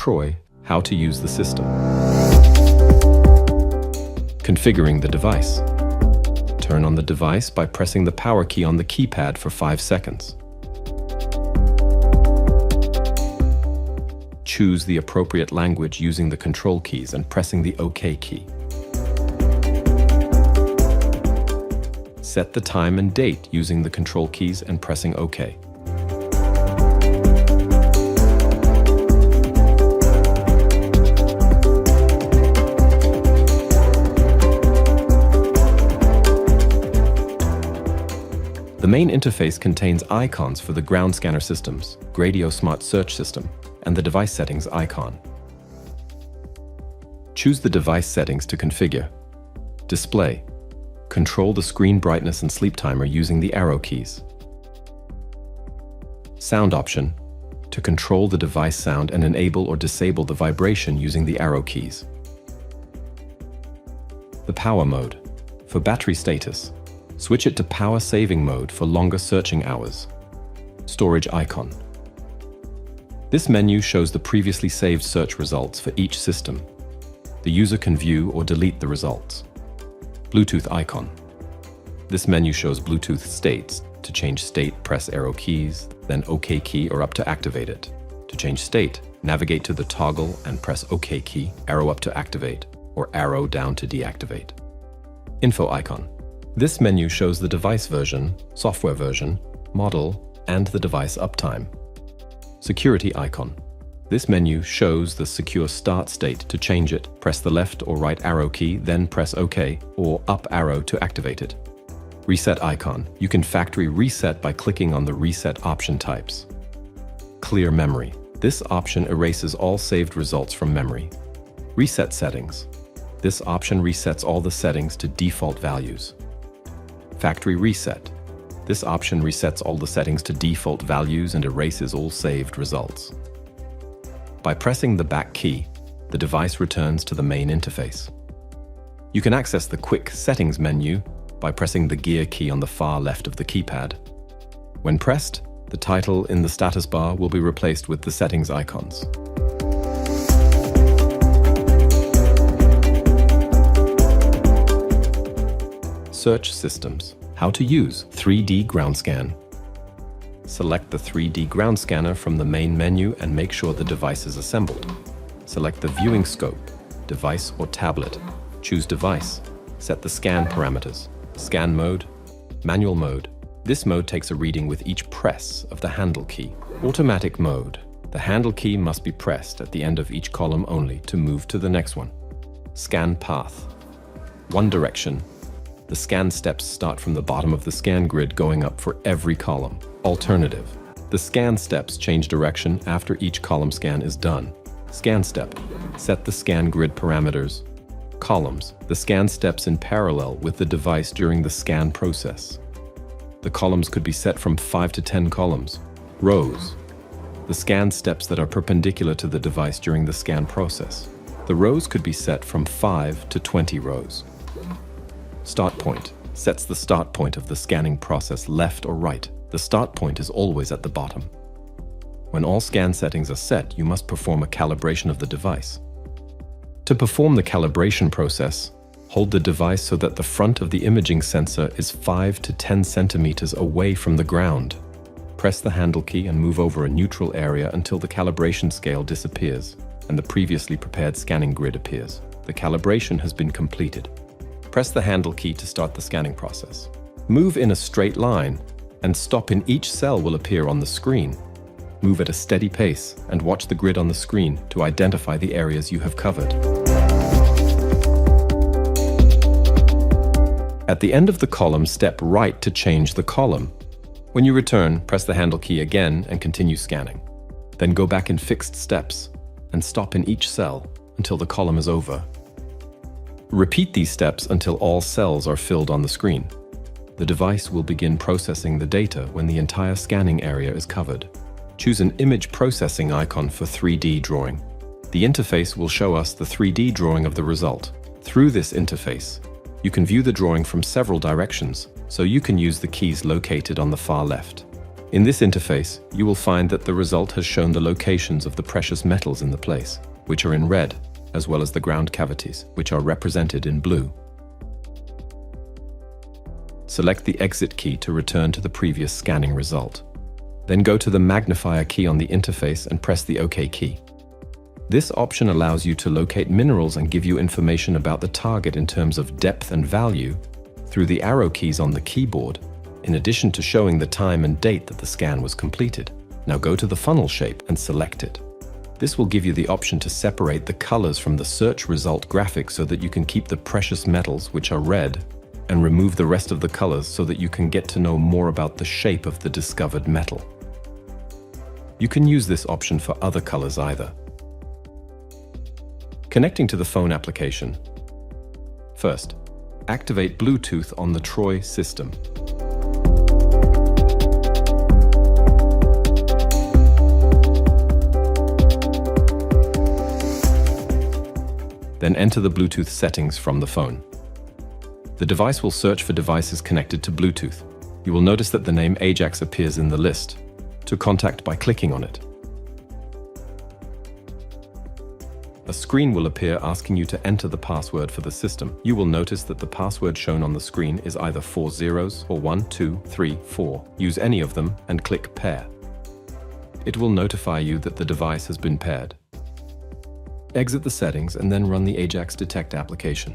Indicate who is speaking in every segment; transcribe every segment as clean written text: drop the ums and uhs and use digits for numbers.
Speaker 1: Troy, how to use the system. Configuring the device. Turn on the device by pressing the power key on the keypad for 5 seconds. Choose the appropriate language using the control keys and pressing the OK key. Set the time and date using the control keys and pressing OK. The main interface contains icons for the ground scanner systems, Gradio Smart Search System, and the device settings icon. Choose the device settings to configure. Display. Control the screen brightness and sleep timer using the arrow keys. Sound option. To control the device sound and enable or disable the vibration using the arrow keys. The power mode. For battery status, switch it to power saving mode for longer searching hours. Storage icon. This menu shows the previously saved search results for each system. The user can view or delete the results. Bluetooth icon. This menu shows Bluetooth states. To change state, press arrow keys, then OK key or up to activate it. To change state, navigate to the toggle and press OK key, arrow up to activate, or arrow down to deactivate. Info icon. This menu shows the device version, software version, model, and the device uptime. Security icon. This menu shows the secure start state. To change it, press the left or right arrow key, then press OK or up arrow to activate it. Reset icon. You can factory reset by clicking on the reset option types. Clear memory. This option erases all saved results from memory. Reset settings. This option resets all the settings to default values. Factory reset. This option resets all the settings to default values and erases all saved results. By pressing the back key, the device returns to the main interface. You can access the quick settings menu by pressing the gear key on the far left of the keypad. When pressed, the title in the status bar will be replaced with the settings icons. Search systems. How to use 3D ground scan. Select the 3D ground scanner from the main menu and make sure the device is assembled. Select the viewing scope, device or tablet. Choose device. Set the scan parameters. Scan mode, manual mode. This mode takes a reading with each press of the handle key. Automatic mode. The handle key must be pressed at the end of each column only to move to the next one. Scan path. One direction. The scan steps start from the bottom of the scan grid going up for every column. Alternative. The scan steps change direction after each column scan is done. Scan step. Set the scan grid parameters. Columns. The scan steps in parallel with the device during the scan process. The columns could be set from 5 to 10 columns. Rows. The scan steps that are perpendicular to the device during the scan process. The rows could be set from 5 to 20 rows. Start point. Sets the start point of the scanning process left or right. The start point is always at the bottom. When all scan settings are set, you must perform a calibration of the device. To perform the calibration process, hold the device so that the front of the imaging sensor is 5 to 10 centimeters away from the ground. Press the handle key and move over a neutral area until the calibration scale disappears and the previously prepared scanning grid appears. The calibration has been completed. Press the handle key to start the scanning process. Move in a straight line and stop in each cell will appear on the screen. Move at a steady pace and watch the grid on the screen to identify the areas you have covered. At the end of the column, step right to change the column. When you return, press the handle key again and continue scanning. Then go back in fixed steps and stop in each cell until the column is over. Repeat these steps until all cells are filled on the screen. The device will begin processing the data when the entire scanning area is covered. Choose an image processing icon for 3D drawing. The interface will show us the 3D drawing of the result. Through this interface, you can view the drawing from several directions, so you can use the keys located on the far left. In this interface, you will find that the result has shown the locations of the precious metals in the place, which are in red, as well as the ground cavities, which are represented in blue. Select the exit key to return to the previous scanning result. Then go to the magnifier key on the interface and press the OK key. This option allows you to locate minerals and give you information about the target in terms of depth and value through the arrow keys on the keyboard, in addition to showing the time and date that the scan was completed. Now go to the funnel shape and select it. This will give you the option to separate the colors from the search result graphic so that you can keep the precious metals, which are red, and remove the rest of the colors so that you can get to know more about the shape of the discovered metal. You can use this option for other colors either. Connecting to the phone application. First, activate Bluetooth on the Troy system. Then enter the Bluetooth settings from the phone. The device will search for devices connected to Bluetooth. You will notice that the name Ajax appears in the list. To contact by clicking on it. A screen will appear asking you to enter the password for the system. You will notice that the password shown on the screen is either 4 zeros or 1, 2, 3, 4. Use any of them and click Pair. It will notify you that the device has been paired. Exit the settings and then run the Ajax Detect application.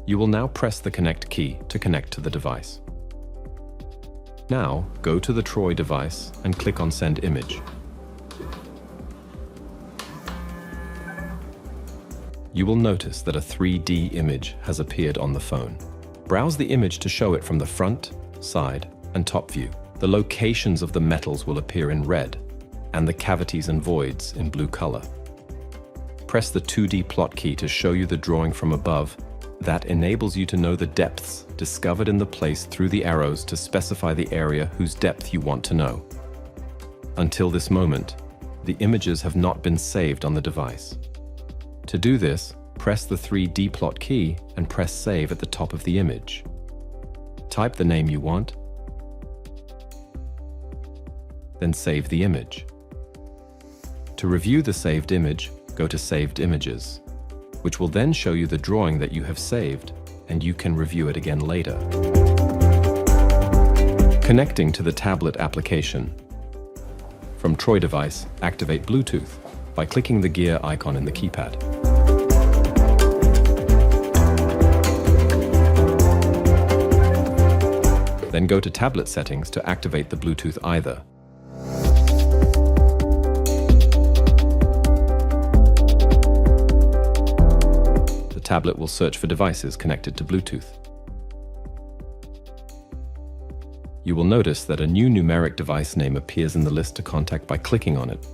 Speaker 1: You will now press the Connect key to connect to the device. Now, go to the Troy device and click on Send Image. You will notice that a 3D image has appeared on the phone. Browse the image to show it from the front, side, and top view. The locations of the metals will appear in red, and the cavities and voids in blue color. Press the 2D plot key to show you the drawing from above. That enables you to know the depths discovered in the place through the arrows to specify the area whose depth you want to know. Until this moment, the images have not been saved on the device. To do this, press the 3D plot key and press Save at the top of the image. Type the name you want, then save the image. To review the saved image, go to Saved Images, which will then show you the drawing that you have saved, and you can review it again later. Connecting to the tablet application. From Troy device, activate Bluetooth by clicking the gear icon in the keypad. Then go to tablet settings to activate the Bluetooth either. The tablet will search for devices connected to Bluetooth. You will notice that a new numeric device name appears in the list to contact by clicking on it.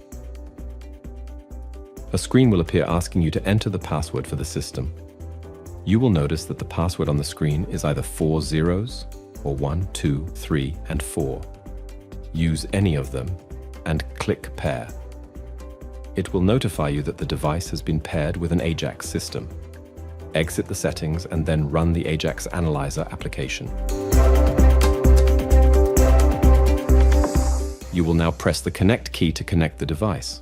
Speaker 1: A screen will appear asking you to enter the password for the system. You will notice that the password on the screen is either 4 zeros or 1, 2, 3, and 4. Use any of them and click Pair. It will notify you that the device has been paired with an Ajax system. Exit the settings and then run the Ajax Analyzer application. You will now press the Connect key to connect the device.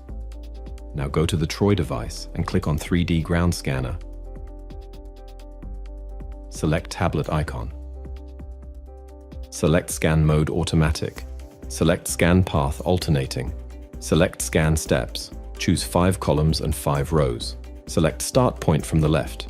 Speaker 1: Now go to the Troy device and click on 3D Ground Scanner. Select Tablet icon. Select Scan Mode Automatic. Select Scan Path Alternating. Select Scan Steps. Choose 5 columns and 5 rows. Select Start Point from the left.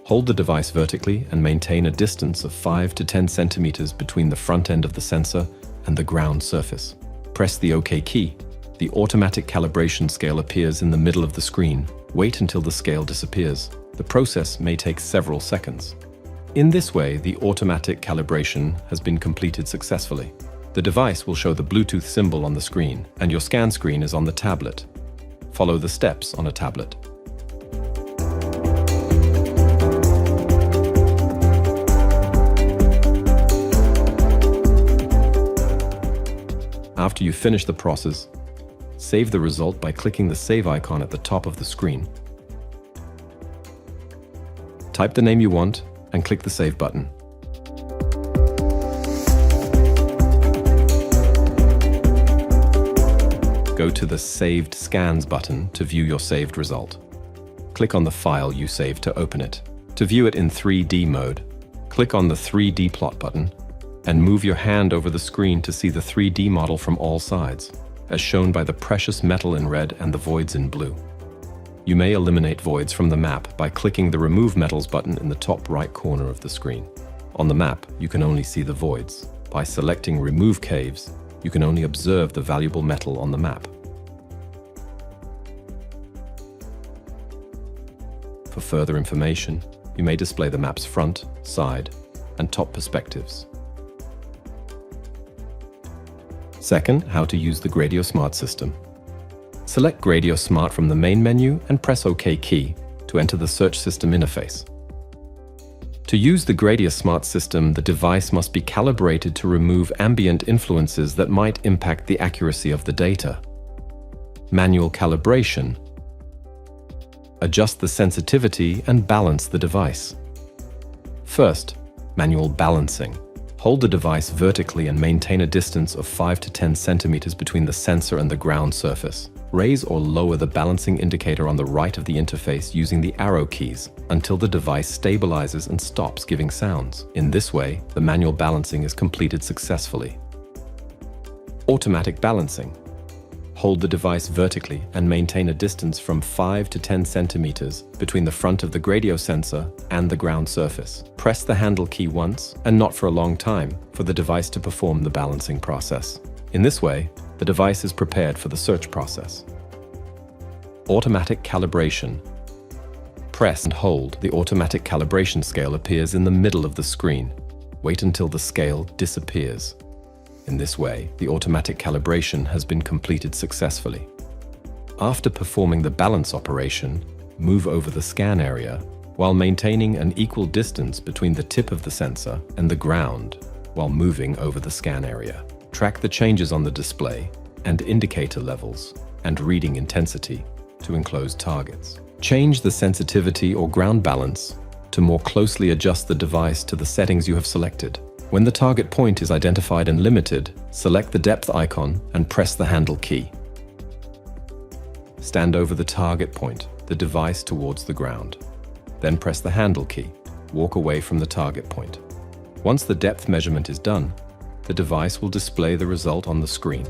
Speaker 1: Hold the device vertically and maintain a distance of 5 to 10 centimeters between the front end of the sensor and the ground surface. Press the OK key. The automatic calibration scale appears in the middle of the screen. Wait until the scale disappears. The process may take several seconds. In this way, the automatic calibration has been completed successfully. The device will show the Bluetooth symbol on the screen, and your scan screen is on the tablet. Follow the steps on a tablet. After you finish the process, save the result by clicking the Save icon at the top of the screen. Type the name you want and click the Save button. Go to the Saved Scans button to view your saved result. Click on the file you saved to open it. To view it in 3D mode, click on the 3D plot button and move your hand over the screen to see the 3D model from all sides, as shown by the precious metal in red and the voids in blue. You may eliminate voids from the map by clicking the Remove Metals button in the top right corner of the screen. On the map, you can only see the voids. By selecting Remove Caves, you can only observe the valuable metal on the map. For further information, you may display the map's front, side, and top perspectives. Second, how to use the Gradio Smart system. Select Gradio Smart from the main menu and press OK key to enter the search system interface. To use the Gradio Smart system, the device must be calibrated to remove ambient influences that might impact the accuracy of the data. Manual calibration. Adjust the sensitivity and balance the device. First, manual balancing. Hold the device vertically and maintain a distance of 5 to 10 centimeters between the sensor and the ground surface. Raise or lower the balancing indicator on the right of the interface using the arrow keys until the device stabilizes and stops giving sounds. In this way, the manual balancing is completed successfully. Automatic balancing. Hold the device vertically and maintain a distance from 5 to 10 centimeters between the front of the Gradio sensor and the ground surface. Press the handle key once, and not for a long time, for the device to perform the balancing process. In this way, the device is prepared for the search process. Automatic calibration. Press and hold. The automatic calibration scale appears in the middle of the screen. Wait until the scale disappears. In this way, the automatic calibration has been completed successfully. After performing the balance operation, move over the scan area while maintaining an equal distance between the tip of the sensor and the ground while moving over the scan area. Track the changes on the display and indicator levels and reading intensity to enclosed targets. Change the sensitivity or ground balance to more closely adjust the device to the settings you have selected. When the target point is identified and limited, select the depth icon and press the handle key. Stand over the target point, the device towards the ground. Then press the handle key. Walk away from the target point. Once the depth measurement is done, the device will display the result on the screen.